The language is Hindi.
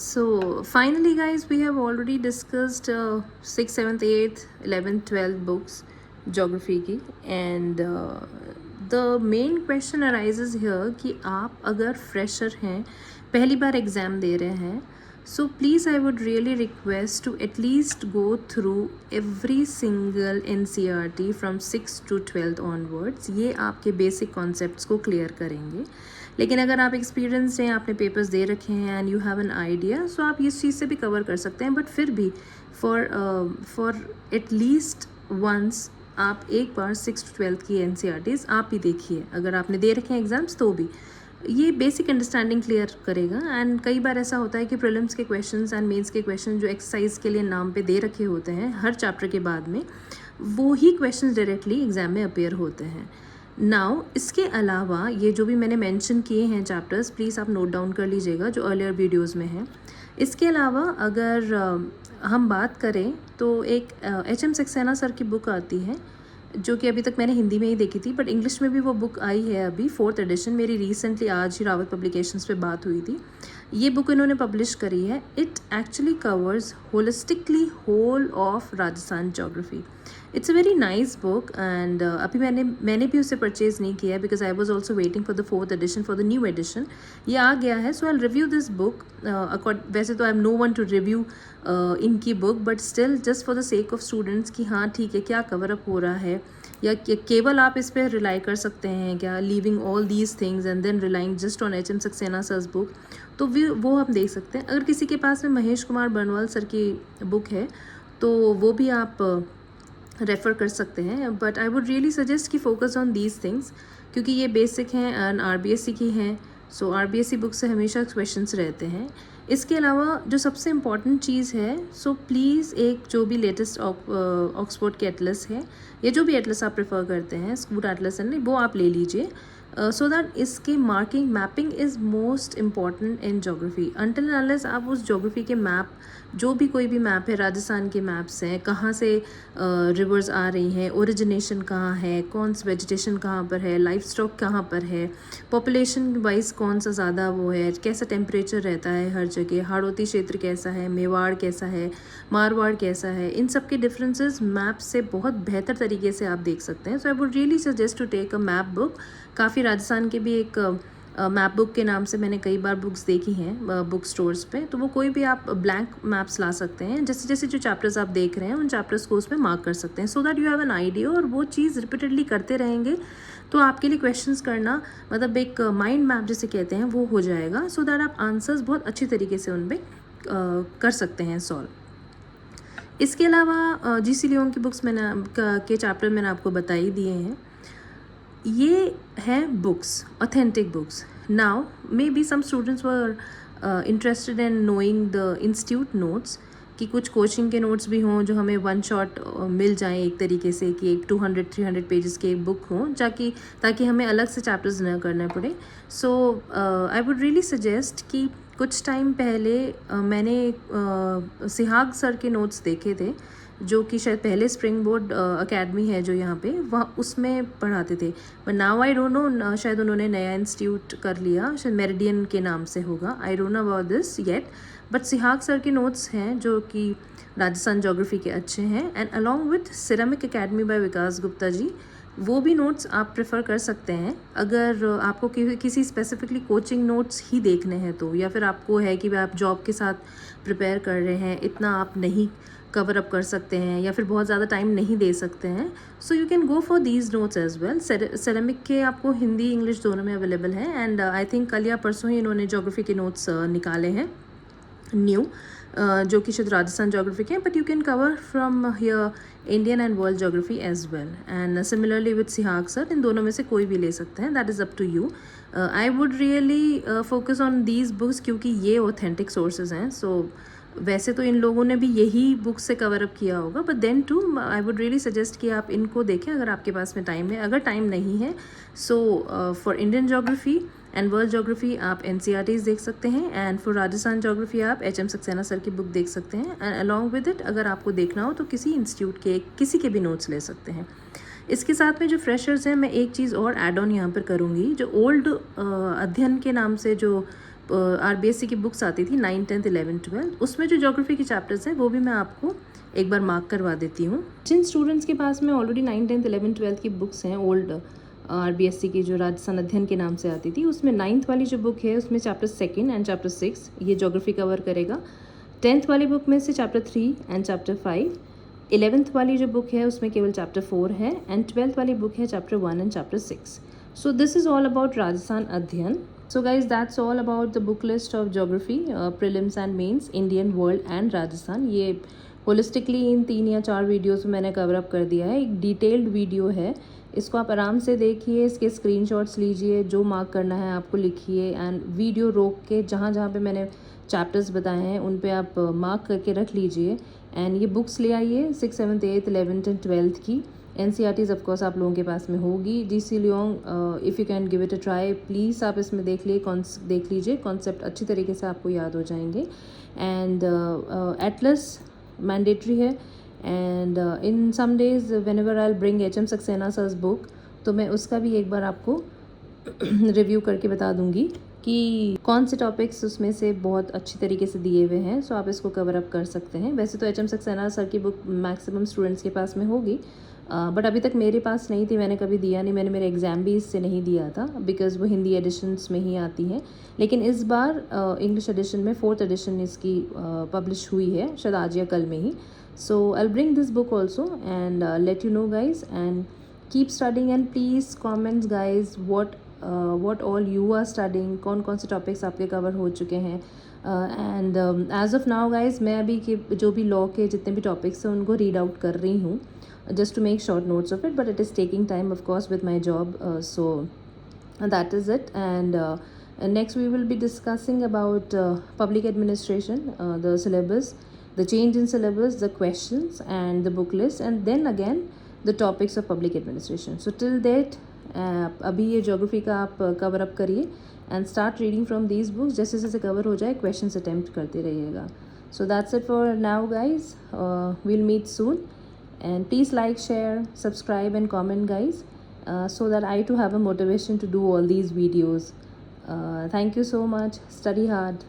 So finally guys, we have already discussed 6th, 7th, 8th, 11th, 12th books geography की and the main question arises here कि आप अगर fresher हैं, पहली बार एग्ज़ाम दे रहे हैं, so please I would really request to at least go through every single NCERT from 6th to 12th onwards. ये आपके basic concepts को clear करेंगे. लेकिन अगर आप एक्सपीरियंस हैं, आपने पेपर्स दे रखे हैं and you have an idea, so आप इस चीज़ से भी कवर कर सकते हैं. बट फिर भी फॉर एटलीस्ट वंस आप एक बार 6th to 12th की NCERTs आप भी देखिए. अगर आपने दे रखे हैं एग्ज़ाम्स तो भी ये बेसिक अंडरस्टैंडिंग क्लियर करेगा. एंड कई बार ऐसा होता है कि प्रीलिम्स के क्वेश्चंस एंड मेंस के क्वेश्चन जो एक्सरसाइज के लिए नाम पे दे रखे होते हैं हर चैप्टर के बाद में, वो ही क्वेश्चंस डायरेक्टली एग्ज़ाम में अपीयर होते हैं. नाउ इसके अलावा ये जो भी मैंने मेंशन किए हैं चैप्टर्स, प्लीज़ आप नोट डाउन कर लीजिएगा जो अर्लियर वीडियोस में हैं. इसके अलावा अगर हम बात करें तो एक HM सक्सेना सर की बुक आती है जो कि अभी तक मैंने हिंदी में ही देखी थी, बट इंग्लिश में भी वो बुक आई है अभी 4th एडिशन. मेरी रिसेंटली आज ही रावत पब्लिकेशंस पे बात हुई थी. ये बुक इन्होंने पब्लिश करी है. It actually covers holistically whole of Rajasthan geography. It's a very nice book and अभी मैंने भी उसे परचेज़ नहीं किया है because I was also waiting for the 4th edition, for the new edition. ये आ गया है, so I review this book. वैसे तो I am no one to review इनकी book, but still just for the sake of students कि हाँ ठीक है, क्या कवर अप हो रहा है, या केवल आप इस पर रिलाई कर सकते हैं क्या, leaving all these things and then relying just on HM Saxena sir's book, तो वो हम देख सकते हैं. अगर किसी के पास में महेश कुमार बर्नवाल सर की बुक है तो वो भी आप रेफ़र कर सकते हैं. But I would really suggest कि फोकस ऑन दीज थिंग्स, क्योंकि ये बेसिक हैं एंड RBSc की हैं. सो RBSc बुक से हमेशा क्वेश्चंस रहते हैं. इसके अलावा जो सबसे इम्पॉर्टेंट चीज़ है, सो प्लीज़ एक जो भी लेटेस्ट ऑक्सफोर्ड के एटलस है या जो भी एटलस आप प्रेफर करते हैं, स्कूट एटलस है, वो आप ले लीजिए. सो दैट इसके marking mapping is most important in geography. Until and unless आप उस जोग्राफी के मैप, जो भी कोई भी मैप है, राजस्थान के मैप्स हैं, कहाँ से रिवर्स आ रही हैं, ओरिजिनेशन कहाँ है, कौन सा वेजिटेशन कहाँ पर है, लाइफ स्टॉक कहाँ पर है, पॉपुलेशन वाइज कौन सा ज़्यादा वो है, कैसा टेम्परेचर रहता है हर जगह, हाड़ौती क्षेत्र कैसा है, मेवाड़ कैसा है, मारवाड़ कैसा है, इन सब के डिफरेंसेस मैप से बहुत बेहतर तरीके से आप देख सकते हैं. So I would really suggest to take a map book. काफ़ी राजस्थान के भी एक मैप बुक के नाम से मैंने कई बार बुक्स देखी हैं बुक स्टोर्स पे, तो वो कोई भी आप ब्लैंक मैप्स ला सकते हैं. जैसे जैसे जो चैप्टर्स आप देख रहे हैं उन चैप्टर्स को उसमें मार्क कर सकते हैं, so that you have an idea. और वो चीज़ रिपीटेडली करते रहेंगे तो आपके लिए क्वेश्चंस करना, मतलब एक माइंड मैप जिसे कहते हैं, वो हो जाएगा. सो दैट आप आंसर्स बहुत अच्छी तरीके से उन पर कर सकते हैं सॉल्व. इसके अलावा GC लियोन की बुक्स के चैप्टर मैंने आपको बता ही दिए हैं. ये हैं books, authentic books. Now may be some students were interested in knowing the institute notes, कि कुछ कोचिंग के नोट्स भी हों जो हमें वन शॉट मिल जाएं एक तरीके से, कि एक 200-300 पेजेस के एक बुक हों, ताकि हमें अलग से चैप्टर्स न करने पड़े. सो आई वुड रियली सजेस्ट कि कुछ टाइम पहले मैंने सिहाग सर के नोट्स देखे थे, जो कि शायद पहले स्प्रिंग बोर्ड अकेडमी है जो यहाँ पे, वहाँ उसमें पढ़ाते थे. But now I don't no, शायद उन्होंने नया इंस्टीट्यूट कर लिया, शायद मेरिडियन के नाम से होगा. I don't know about this yet. But Sihag sir के नोट्स हैं जो कि राजस्थान जोग्राफी के अच्छे हैं. And along with ceramic academy by Vikas Gupta ji, वो भी नोट्स आप प्रेफर कर सकते हैं अगर आपको किसी स्पेसिफिकली कोचिंग नोट्स ही देखने हैं तो, या फिर आपको है कि आप जॉब के साथ प्रिपेयर कर रहे हैं, इतना आप नहीं कवर अप कर सकते हैं या फिर बहुत ज़्यादा टाइम नहीं दे सकते हैं. So you can go for these notes as well. Ceramic के आपको हिंदी इंग्लिश दोनों में अवेलेबल हैं. एंड आई थिंक कल या परसों ही इन्होंने जोग्राफी के नोट्स निकाले हैं न्यू, जो कि शायद राजस्थान जोग्राफी के हैं. But you can cover from here Indian and world geography as well. And similarly with Sihag sir, इन दोनों में से कोई भी ले सकते हैं. That is up to you. I would really focus on these books क्योंकि ये ऑथेंटिक सोर्सेज हैं. सो वैसे तो इन लोगों ने भी यही बुक से कवर अप किया होगा, but then too I would really suggest कि आप इनको देखें अगर आपके पास में टाइम है. अगर टाइम नहीं है, so for Indian geography and world geography आप NCERTs देख सकते हैं. एंड फॉर राजस्थान जोग्राफी आप HM सक्सेना सर की बुक देख सकते हैं. एंड अलॉन्ग विद इट अगर आपको देखना हो तो किसी इंस्टीट्यूट के किसी के भी नोट्स ले सकते हैं. इसके साथ में जो फ्रेशर्स हैं, मैं एक चीज़ और ऐड ऑन यहाँ पर करूँगी. जो ओल्ड अध्ययन के नाम से जो RBSC की बुक्स आती थी 9, 10th, 11, 12, उसमें जो ज्योग्राफी के चैप्टर्स हैं वो भी मैं आपको एक बार मार्क करवा देती हूँ। जिन स्टूडेंट्स के पास में ऑलरेडी 9, 10th, 11, 12 की बुक्स हैं ओल्ड RBSC की जो राजस्थान अध्ययन के नाम से आती थी, उसमें 9th वाली जो बुक है उसमें चैप्टर 2 एंड चैप्टर 6 ये ज्योग्राफी कवर करेगा। 10th वाली बुक में से चैप्टर 3 एंड चैप्टर 5, 11th वाली जो बुक है उसमें केवल चैप्टर 4 है एंड 12th वाली बुक है chapter 1 and chapter 6. So this is all about Rajasthan Adhyan. So guys, that's all about the book list of geography, prelims and mains, Indian, world and Rajasthan. ये होलिस्टिकली इन 3 या 4 वीडियोस में मैंने कवर अप कर दिया है। एक डिटेल्ड वीडियो है, इसको आप आराम से देखिए, इसके स्क्रीनशॉट्स लीजिए, जो मार्क करना है आपको लिखिए एंड वीडियो रोक के जहाँ जहाँ पे मैंने चैप्टर्स बताए हैं उन पे आप मार्क करके रख लीजिए एंड ये बुक्स ले आइए 6, 7, 8, 11 एंड 12 की। NCERTs ऑफ कोर्स आप लोगों के पास में होगी। GC Leong if you can give it a try, please आप इसमें देख लीजिए कॉन्सेप्ट अच्छी तरीके से आपको याद हो जाएंगे। एंड एटलस मैंडेटरी है and in some days whenever I bring HM Saxena sir's book, तो मैं उसका भी एक बार आपको रिव्यू करके बता दूंगी कि कौन से टॉपिक्स उसमें से बहुत अच्छी तरीके से दिए हुए हैं, सो आप इसको कवर अप कर सकते हैं। वैसे तो HM सक्सेना सर की बुक मैक्सिमम स्टूडेंट्स के पास में होगी, बट अभी तक मेरे पास नहीं थी, मैंने कभी दिया नहीं, मैंने मेरे एग्ज़ाम भी इससे नहीं दिया था बिकॉज़ वो हिंदी एडिशन्स में ही आती हैं। लेकिन इस बार इंग्लिश एडिशन में 4th एडिशन इसकी पब्लिश हुई है, शायद आज या कल में ही। So I will bring this book also and let you know guys and keep studying and please comments guys what all you are studying, कौन कौन से टॉपिक्स आपके कवर हो चुके हैं। And as of now guys मैं अभी के जो भी लॉ के जितने भी टॉपिक्स हैं उनको रीड आउट कर रही हूँ just to make short notes of it, but it is taking time of course with my job, so that is it. And next we will be discussing about public administration, the syllabus, the change in syllabus, the questions and the book list, and then again the topics of public administration. So till that अभी ये ज्योग्राफी का आप कवर अप करिए and start reading from these books, जैसे जैसे कवर हो जाए क्वेश्चंस अटेम्प्ट करते रहिएगा। So that's it for now guys, we'll meet soon. And please like, share, subscribe and comment guys, so that I too have a motivation to do all these videos. Thank you so much. Study hard.